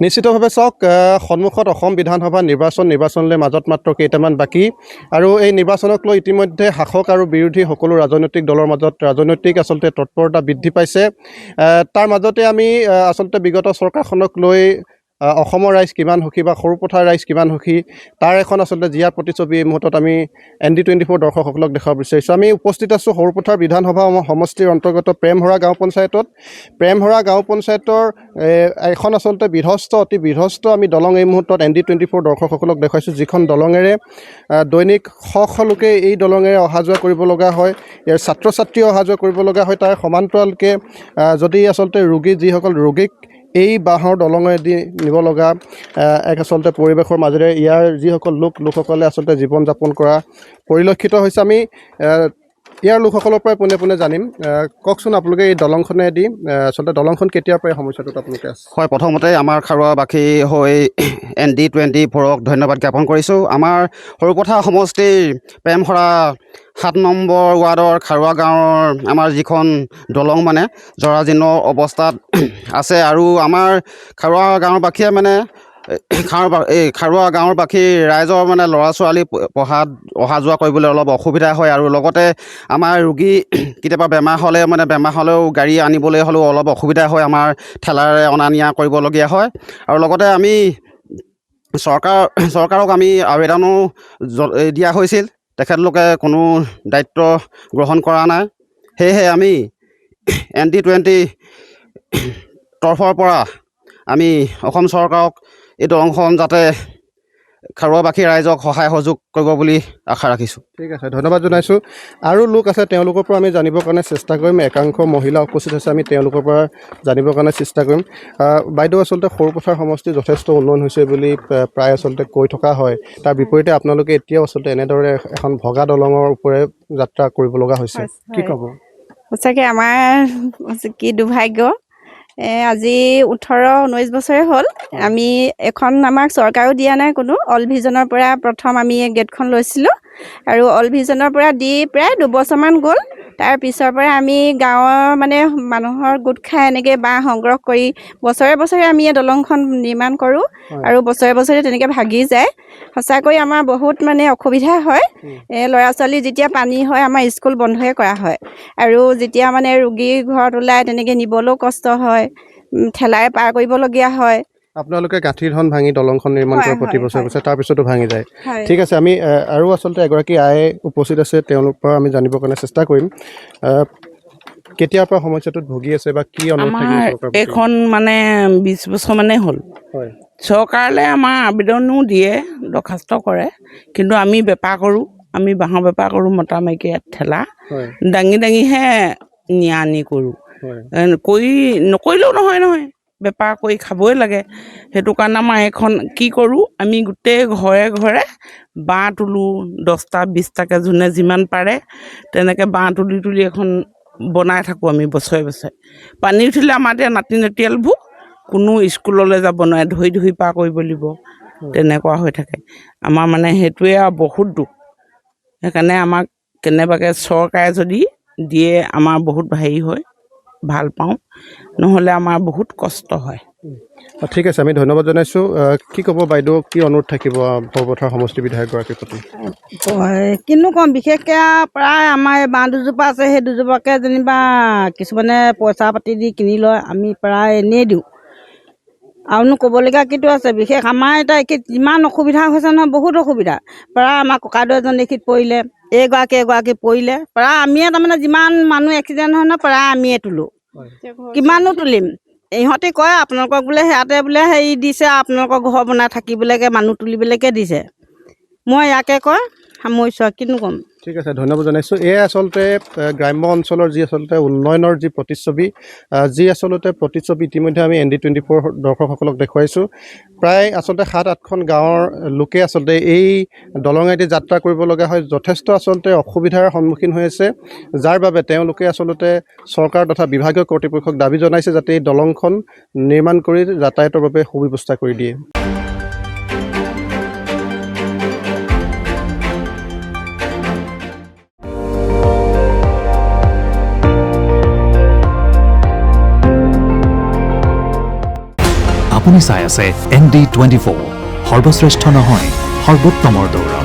নিশ্চিতভাৱে চাওক সন্মুখত অসম বিধানসভা নিৰ্বাচনলৈ মাজত মাত্ৰ কেইটামান বাকী আৰু এই নিৰ্বাচনক লৈ ইতিমধ্যে শাসক আৰু বিৰোধী সকলো ৰাজনৈতিক দলৰ মাজত ৰাজনৈতিক আচলতে তৎপৰতা বৃদ্ধি পাইছে তাৰ মাজতে আমি আচলতে বিগত চৰকাৰখনক লৈ অসমৰ ৰাইজ কিমান সুখী বা সৰুপথাৰ ৰাইজ কিমান সুখী তাৰ এখন আচলতে জিয়াৰ প্ৰতিচ্ছবি এই মুহূৰ্তত আমি ND24 দৰ্শকসকলক দেখাব বিচাৰিছোঁ। আমি উপস্থিত আছোঁ সৰুপথাৰ বিধানসভা সমষ্টিৰ অন্তৰ্গত প্ৰেমহৰা গাঁও পঞ্চায়তত। প্ৰেমহৰা গাঁও পঞ্চায়তৰ এখন আচলতে অতি বিধ্বস্ত আমি দলং এই মুহূৰ্তত ND24 দৰ্শকসকলক দেখুৱাইছোঁ, যিখন দলঙেৰে দৈনিক শ লোকে এই দলঙেৰে অহা যোৱা কৰিব লগা হয়, ইয়াৰ ছাত্ৰ ছাত্ৰীয়ে অহা যোৱা কৰিব লগা হয়। তাৰ সমান্তৰালকৈ যদি আচলতে যিসকল ৰোগীক এই বাঁহৰ দলঙেদি নিব লগা এক আচলতে পৰিৱেশৰ মাজেৰে ইয়াৰ যিসকল লোকসকলে আচলতে জীৱন যাপন কৰা পৰিলক্ষিত হৈছে। আমি ইয়াৰ লোকসকলৰ পৰাই পোনে জানিম। কওকচোন আপোনালোকে এই দলংখনেদি আচলতে দলংখন কেতিয়াৰ পৰা সমস্যাটোত আপোনালোকে আছে? হয়, প্ৰথমতে আমাৰ খাৰুৱাবাসী হৈ ND24ক ধন্যবাদ জ্ঞাপন কৰিছোঁ। আমাৰ সৰুপথাৰ সমষ্টিৰ প্ৰেমহৰা 7 নম্বৰ ৱাৰ্ডৰ খাৰুৱা গাঁৱৰ আমাৰ যিখন দলং মানে জৰাজীৰ্ণ অৱস্থাত আছে আৰু আমাৰ খাৰুৱা গাঁৱৰবাসীয়ে মানে খাৰুৱা গাঁৱৰবাসী ৰাইজৰ মানে ল'ৰা ছোৱালী পঢ়াত অহা যোৱা কৰিবলৈ অলপ অসুবিধা হয় আৰু লগতে আমাৰ ৰোগী কেতিয়াবা বেমাৰ হ'লেও গাড়ী আনিবলৈ হ'লেও অলপ অসুবিধা হয়, আমাৰ ঠেলাৰে অনা নিয়া কৰিবলগীয়া হয়। আৰু লগতে আমি চৰকাৰক আমি আবেদনো দিয়া হৈছিল, তেখেতলোকে কোনো দায়িত্ব গ্ৰহণ কৰা নাই। সেয়েহে আমি ND20 তৰফৰ পৰা আমি অসম চৰকাৰক এই দলংখন যাতে খাৰুৱাবাসী ৰাইজক সহায় সহযোগ কৰিব বুলি আশা ৰাখিছোঁ। ঠিক আছে, ধন্যবাদ জনাইছোঁ। আৰু লোক আছে, তেওঁলোকৰ পৰা আমি জানিবৰ কাৰণে চেষ্টা কৰিম। একাংশ মহিলা উপস্থিত আছে, আমি তেওঁলোকৰ পৰা জানিবৰ কাৰণে চেষ্টা কৰিম। বাইদেউ, আচলতে সৰুপথাৰ সমষ্টি যথেষ্ট উন্নয়ন হৈছে বুলি প্ৰায় আচলতে কৈ থকা হয়, তাৰ বিপৰীতে আপোনালোকে এতিয়াও আচলতে এনেদৰে এখন ভগা দলঙৰ ওপৰে যাত্ৰা কৰিব লগা হৈছে, কি ক'ব? সঁচাকৈ আমাৰ কি দুৰ্ভাগ্য। আজি 18-19 বছৰে হ'ল আমি এখন আমাক চৰকাৰেও দিয়া নাই কোনো। অল ভিজনৰ পৰা প্ৰথম আমি গেটখন লৈছিলোঁ আৰু অল ভিজনৰ পৰা দি প্ৰায় 2 বছৰমান গ'ল। তাৰ পিছৰ পৰা আমি গাঁৱৰ মানে মানুহৰ গোট খাই এনেকৈ বাঁহ সংগ্ৰহ কৰি বছৰে আমি এই দলংখন নিৰ্মাণ কৰোঁ আৰু বছৰে তেনেকৈ ভাগি যায়। সঁচাকৈ আমাৰ বহুত মানে অসুবিধা হয়। ল'ৰা ছোৱালী যেতিয়া পানী হয় আমাৰ স্কুল বন্ধই কৰা হয় আৰু যেতিয়া মানে ৰোগী ঘৰত ওলাই তেনেকৈ নিবলৈও কষ্ট হয়, ঠেলাৰে পাৰ কৰিবলগীয়া হয়। আপোনালোকে গাঁঠিৰ ধন ভাঙি দলংখন নিৰ্মাণ কৰে প্ৰতি বছৰে তাৰপিছতো ভাঙি যায়। ঠিক আছে, আমি আৰু আচলতে এগৰাকী আয়ে উপস্থিত আছে, তেওঁলোকৰ পৰা আমি জানিবৰ কাৰণে চেষ্টা কৰিম। কেতিয়াৰ পৰা সমস্যাটোত ভুগি আছে বা কি অনুৰোধ থাকিব? এইখন মানে 20 বছৰ মানে হ'ল। চৰকাৰলৈ আমাৰ আবেদনো দিয়ে, দৰখাস্ত কৰে, কিন্তু আমি বেপাৰ কৰোঁ, আমি বাঁহৰ বেপাৰ কৰোঁ, মতা মাইকী ঠেলা দাঙিহে নিয়া আনি কৰোঁ। নকৰিলেও নহয়, বেপাৰ কৰি খাবই লাগে। সেইটো কাৰণে আমাৰ এইখন কি কৰোঁ, আমি গোটেই ঘৰে বাঁহ তোলোঁ, 10টা 20টাকৈ যোনে যিমান পাৰে তেনেকৈ বাঁহ তুলি এখন বনাই থাকোঁ আমি বছৰে। পানী উঠিলে আমাৰ এতিয়া নাতি নাতিয়ালবোৰ কোনো স্কুললৈ যাব নোৱাৰে, ধৰি পাৰ কৰিব লাগিব, তেনেকুৱা হৈ থাকে। আমাৰ মানে সেইটোৱে আৰু বহুত দুখ। সেইকাৰণে আমাক কেনেবাকৈ চৰকাৰে যদি দিয়ে আমাৰ বহুত হেৰি হয়, ভাল পাওঁ, নহ'লে আমাৰ বহুত কষ্ট হয়। ঠিক আছে, আমি ধন্যবাদ জনাইছোঁ। কি ক'ব বাইদেউ, কি অনুৰোধ থাকিব সৰুপথাৰ সমষ্টি বিধায়কগৰাকীৰ প্ৰতি? কিনো ক'ম, বিশেষকৈ প্ৰায় আমাৰ এই বাঁহ দুজোপা আছে, সেই দুজোপাকে যেনিবা কিছুমানে পইচা পাতি দি কিনি লয়, আমি প্ৰায় এনেই দিওঁ। আৰুনো ক'বলগীয়া কিটো আছে, বিশেষ আমাৰ এতিয়া ইমান অসুবিধা হৈছে নহয়, বহুত অসুবিধা। প্ৰায় আমাৰ ককাইদেউ এজন এইখিনিত পৰিলে, এগৰাকী পৰিলে, প্ৰায় আমিয়ে তাৰমানে যিমান মানুহ এক্সিডেণ্ট হয় নহয়, প্ৰায় আমিয়ে তোলোঁ। কিমানো তুলিম? ইহঁতে কয় আপোনালোকক বোলে সেয়াতে বোলে হেৰি দিছে, আপোনালোকৰ ঘৰ বনাই থাকিবলৈকে মানুহ তুলিবলৈকে দিছে। মই ইয়াকে কয় সামৰিছোঁ, কিনো ক'ম। ঠিক আছে, ধন্যবাদ জনাইছোঁ। এয়া আচলতে গ্ৰাম্য অঞ্চলৰ যি আচলতে উন্নয়নৰ যি প্ৰতিচ্ছবি, ইতিমধ্যে আমি ND24 দৰ্শকসকলক দেখুৱাইছোঁ। প্ৰায় আচলতে 7-8খন গাঁৱৰ লোকে আচলতে এই দলঙেদি যাত্ৰা কৰিব লগা হয়, যথেষ্ট আচলতে অসুবিধাৰ সন্মুখীন হৈ আছে, যাৰ বাবে তেওঁলোকে আচলতে চৰকাৰ তথা বিভাগীয় কৰ্তৃপক্ষক দাবী জনাইছে যাতে এই দলংখন নিৰ্মাণ কৰি যাতায়াতৰ বাবে সুব্যৱস্থা কৰি দিয়ে। আপুনি চাই আছে ND24 সৰ্বশ্ৰেষ্ঠ নহয় সৰ্বোত্তমৰ দৌৰ।